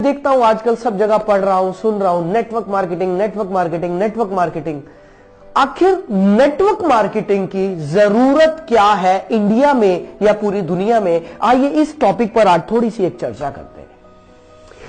देखता हूं आजकल सब जगह पढ़ रहा हूं, सुन रहा हूं, network marketing, network marketing, network marketing. आखिर नेटवर्क मार्केटिंग की जरूरत क्या है इंडिया में या पूरी दुनिया में? आइए इस टॉपिक पर आज थोड़ी सी एक चर्चा करते हैं।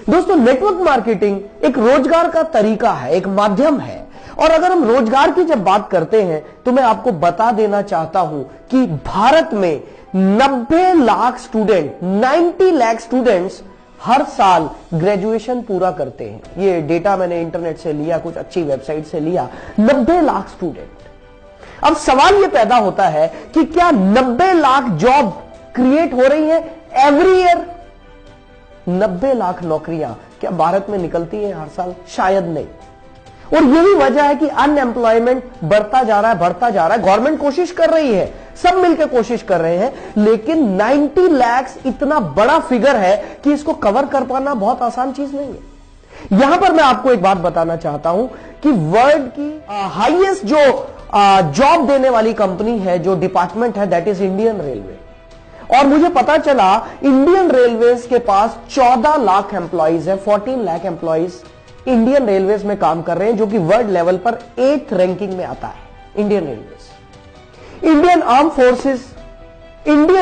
दोस्तों, नेटवर्क मार्केटिंग एक रोजगार का तरीका है, एक माध्यम है। और अगर हम रोजगार की जब बात करते हैं तो मैं आपको बता देना चाहता हूं कि भारत में 90 लाख स्टूडेंट, 90 लाख स्टूडेंट्स हर साल ग्रेजुएशन पूरा करते हैं। ये डेटा मैंने इंटरनेट से लिया, कुछ अच्छी वेबसाइट से लिया। 90 लाख स्टूडेंट। अब सवाल ये पैदा होता है कि क्या 90 लाख जॉब क्रिएट हो रही है एवरी ईयर? 90 लाख नौकरियां क्या भारत में निकलती हैं हर साल? शायद नहीं। और यही वजह है कि अनएम्प्लॉयमेंट बढ़ता जा रहा है, बढ़ता जा रहा है। गवर्नमेंट कोशिश कर रही है, सब मिलकर कोशिश कर रहे हैं, लेकिन 90 लाख इतना बड़ा फिगर है कि इसको कवर कर पाना बहुत आसान चीज नहीं है। यहां पर मैं आपको एक बात बताना चाहता हूं कि वर्ल्ड की हाईएस्ट जो जॉब देने वाली कंपनी है, जो डिपार्टमेंट है, दैट इज इंडियन रेलवे। और मुझे पता चला इंडियन रेलवेज के पास 14 लाख एम्प्लॉइज है, 14 लाख एम्प्लॉइज इंडियन रेलवेज में काम कर रहे हैं, जो कि वर्ल्ड लेवल पर 8th रैंकिंग में आता है। Indian railways, Indian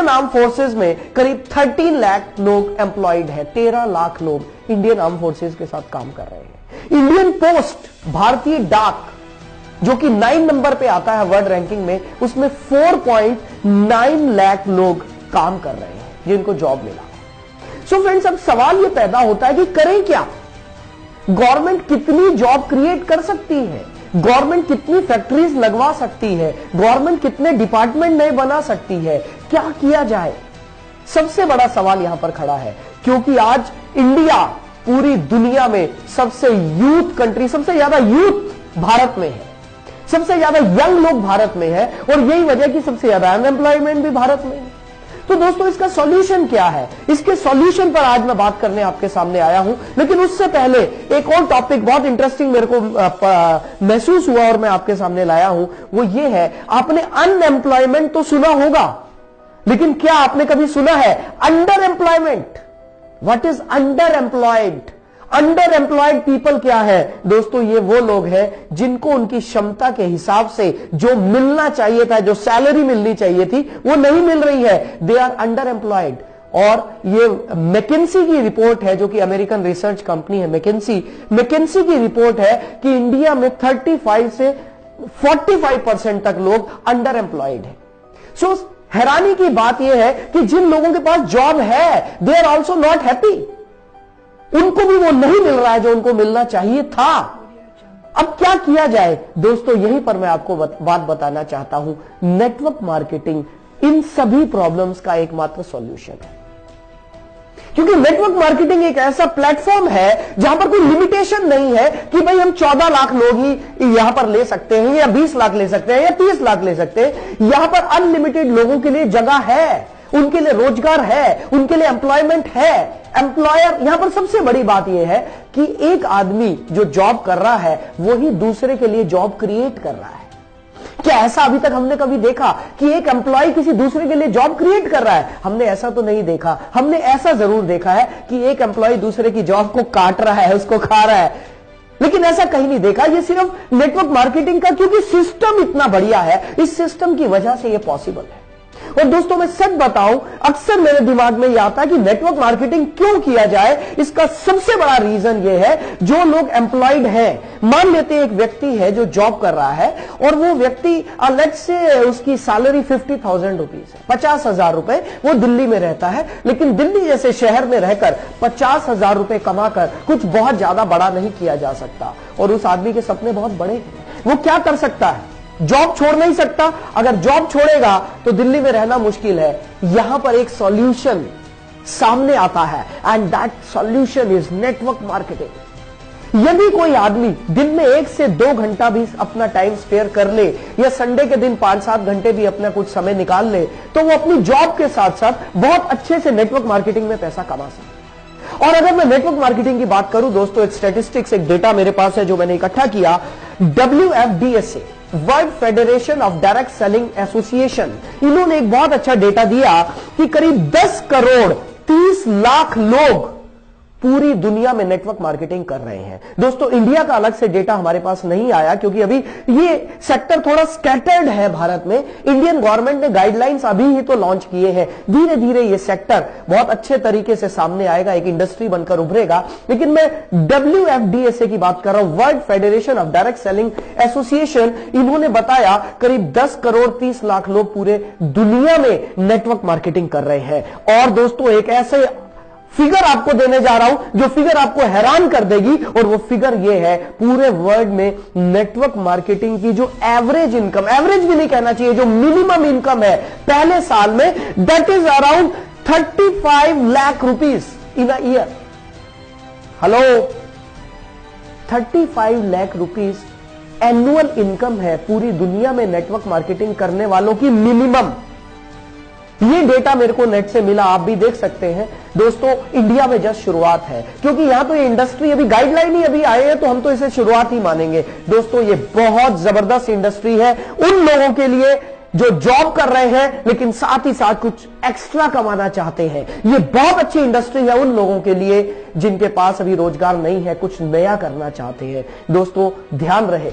arm forces में करीब 13 लाख लोग एम्प्लॉयड है। 13 लाख लोग इंडियन आर्म फोर्सेस के साथ काम कर रहे हैं। इंडियन पोस्ट, भारतीय डाक, जो कि 9 नंबर पे आता है वर्ल्ड रैंकिंग में, उसमें 4.9 लाख लोग काम कर रहे हैं जिनको जॉब मिला। सो फ्रेंड्स, अब सवाल यह पैदा होता है कि करें क्या? गवर्नमेंट कितनी जॉब क्रिएट कर सकती है? गवर्नमेंट कितनी फैक्ट्रीज लगवा सकती है? गवर्नमेंट कितने डिपार्टमेंट नए बना सकती है? क्या किया जाए? सबसे बड़ा सवाल यहां पर खड़ा है, क्योंकि आज इंडिया पूरी दुनिया में सबसे यूथ कंट्री, सबसे ज्यादा यूथ भारत में है, सबसे ज्यादा यंग लोग भारत में है, और यही वजह कि सबसे ज्यादा अनएम्प्लॉयमेंट भी भारत में है। तो दोस्तों, इसका सॉल्यूशन क्या है? इसके सॉल्यूशन पर आज मैं बात करने आपके सामने आया हूं। लेकिन उससे पहले एक और टॉपिक बहुत इंटरेस्टिंग मेरे को महसूस हुआ और मैं आपके सामने लाया हूं। वो ये है, आपने अनएम्प्लॉयमेंट तो सुना होगा, लेकिन क्या आपने कभी सुना है under employment? What is under employed? Under employed people क्या है? दोस्तों, ये वो लोग हैं जिनको उनकी क्षमता के हिसाब से जो मिलना चाहिए था, जो सैलरी मिलनी चाहिए थी, वो नहीं मिल रही है। They are underemployed. और ये मैकेंसी की रिपोर्ट है, जो कि अमेरिकन रिसर्च कंपनी है मैकेंसी की रिपोर्ट है कि इंडिया में 35 से 45% तक लोग अंडर एम्प्लॉयड है। सो हैरानी की बात यह है कि जिन लोगों के पास जॉब है, they are also not happy. उनको भी वो नहीं मिल रहा है जो उनको मिलना चाहिए था। अब क्या किया जाए? दोस्तों, यहीं पर मैं आपको बात बताना चाहता हूं। नेटवर्क मार्केटिंग इन सभी प्रॉब्लम्स का एकमात्र सॉल्यूशन है, क्योंकि नेटवर्क मार्केटिंग एक ऐसा प्लेटफॉर्म है जहां पर कोई लिमिटेशन नहीं है कि भाई हम 14 लाख लोग ही यहां पर ले सकते हैं, या 20 लाख ले सकते हैं, या 30 लाख ले सकते हैं। यहां पर अनलिमिटेड लोगों के लिए जगह है, उनके लिए रोजगार है, उनके लिए एम्प्लॉयमेंट है। एम्प्लॉयर, यहां पर सबसे बड़ी बात यह है कि एक आदमी जो जॉब कर रहा है वो ही दूसरे के लिए जॉब क्रिएट कर रहा है। क्या ऐसा अभी तक हमने कभी देखा कि एक एम्प्लॉय किसी दूसरे के लिए जॉब क्रिएट कर रहा है? हमने ऐसा तो नहीं देखा। हमने ऐसा जरूर देखा है कि एक एम्प्लॉय दूसरे की जॉब को काट रहा है, उसको खा रहा है, लेकिन ऐसा कहीं नहीं देखा। ये सिर्फ नेटवर्क मार्केटिंग का, क्योंकि सिस्टम इतना बढ़िया है, इस सिस्टम की वजह से ये पॉसिबल है। और दोस्तों, मैं सच बताऊं, अक्सर मेरे दिमाग में यह आता है कि नेटवर्क मार्केटिंग क्यों किया जाए। इसका सबसे बड़ा रीजन यह है, जो लोग एम्प्लॉयड हैं, मान लेते एक व्यक्ति है जो जॉब कर रहा है, और वो व्यक्ति लेट्स से उसकी सैलरी 50,000 रुपीज है, 50,000 रुपए। वो दिल्ली में रहता है, लेकिन दिल्ली जैसे शहर में रहकर 50,000 रुपए कमाकर कुछ बहुत ज्यादा बड़ा नहीं किया जा सकता। और उस आदमी के सपने बहुत बड़े हैं। वो क्या कर सकता है? जॉब छोड़ नहीं सकता। अगर जॉब छोड़ेगा तो दिल्ली में रहना मुश्किल है। यहां पर एक सॉल्यूशन सामने आता है, and that solution is network marketing. यदि कोई आदमी दिन में 1 से 2 घंटा भी अपना टाइम स्पेयर कर ले, या संडे के दिन 5-7 घंटे भी अपना कुछ समय निकाल ले, तो वो अपनी जॉब के साथ साथ बहुत अच्छे से नेटवर्क मार्केटिंग में पैसा कमा सकता है। और अगर मैं नेटवर्क मार्केटिंग की बात करूं दोस्तों, एक स्टैटिस्टिक्स, एक डेटा मेरे पास है जो मैंने इकट्ठा किया। WFDSA, world federation of direct selling association, इन्होंने एक बहुत अच्छा डेटा दिया कि करीब 10 करोड़ 30 लाख लोग पूरी दुनिया में नेटवर्क मार्केटिंग कर रहे हैं। दोस्तों इंडिया का अलग से डेटा हमारे पास नहीं आया क्योंकि अभी ये सेक्टर थोड़ा स्कैटर्ड है भारत में। इंडियन गवर्नमेंट ने गाइडलाइंस अभी ही तो लॉन्च किए हैं, धीरे धीरे ये सेक्टर बहुत अच्छे तरीके से सामने आएगा, एक इंडस्ट्री बनकर उभरेगा। लेकिन मैं WFDSA की बात कर रहा हूं, world federation of direct selling association, इन्होंने बताया करीब 10 करोड़ 30 लाख लोग पूरे दुनिया में नेटवर्क मार्केटिंग कर रहे हैं। और दोस्तों एक ऐसे फिगर आपको देने जा रहा हूं जो फिगर आपको हैरान कर देगी, और वो फिगर ये है, पूरे वर्ल्ड में नेटवर्क मार्केटिंग की जो एवरेज इनकम, एवरेज भी नहीं कहना चाहिए, जो मिनिमम इनकम है पहले साल में, that is around 35 lakh rupees in a year. Hello, 35 lakh rupees annual income है पूरी दुनिया में नेटवर्क मार्केटिंग करने वालों की मिनिमम। ये डेटा मेरे को नेट से मिला, आप भी देख सकते हैं। दोस्तों इंडिया में जस्ट शुरुआत है, क्योंकि यहां तो ये इंडस्ट्री अभी गाइडलाइन ही अभी आए हैं, तो हम तो इसे शुरुआत ही मानेंगे। दोस्तों ये बहुत जबरदस्त इंडस्ट्री है उन लोगों के लिए जो जॉब कर रहे हैं लेकिन साथ ही साथ कुछ एक्स्ट्रा कमाना चाहते हैं। ये बहुत अच्छी इंडस्ट्री है उन लोगों के लिए जिनके पास अभी रोजगार नहीं है, कुछ नया करना चाहते हैं। दोस्तों ध्यान रहे,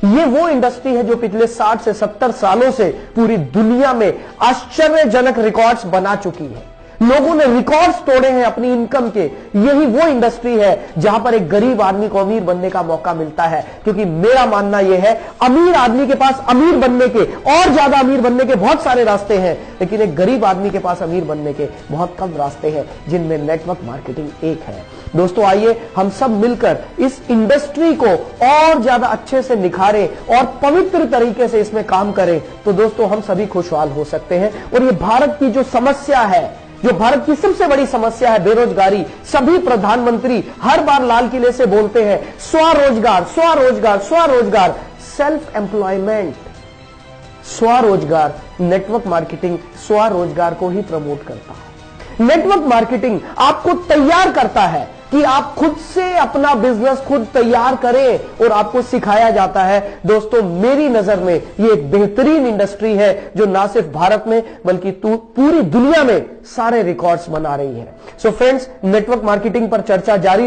ये वो इंडस्ट्री है जो पिछले 60 से 70 सालों से पूरी दुनिया में आश्चर्यजनक रिकॉर्ड्स बना चुकी है। लोगों ने रिकॉर्ड्स तोड़े हैं अपनी इनकम के। यही वो इंडस्ट्री है जहां पर एक गरीब आदमी को अमीर बनने का मौका मिलता है, क्योंकि मेरा मानना यह है अमीर आदमी के पास अमीर बनने के और ज्यादा अमीर बनने के बहुत सारे रास्ते हैं, लेकिन एक गरीब आदमी के पास अमीर बनने के बहुत कम रास्ते हैं, जिनमें नेटवर्क मार्केटिंग एक है। दोस्तों आइए हम सब मिलकर इस इंडस्ट्री को और ज्यादा अच्छे से निखारें और पवित्र तरीके से इसमें काम करें, तो दोस्तों हम सभी खुशहाल हो सकते हैं। और ये भारत की जो समस्या है, जो भारत की सबसे बड़ी समस्या है, बेरोजगारी, सभी प्रधानमंत्री हर बार लाल किले से बोलते हैं स्वरोजगार स्वरोजगार स्वरोजगार, सेल्फ एम्प्लॉयमेंट, स्वरोजगार। नेटवर्क मार्केटिंग स्वरोजगार को ही प्रमोट करता है। नेटवर्क मार्केटिंग आपको तैयार करता है कि आप खुद से अपना बिजनेस खुद तैयार करें, और आपको सिखाया जाता है। दोस्तों मेरी नजर में ये एक बेहतरीन इंडस्ट्री है जो ना सिर्फ भारत में बल्कि पूरी दुनिया में सारे रिकॉर्ड्स बना रही है। सो फ्रेंड्स, नेटवर्क मार्केटिंग पर चर्चा जारी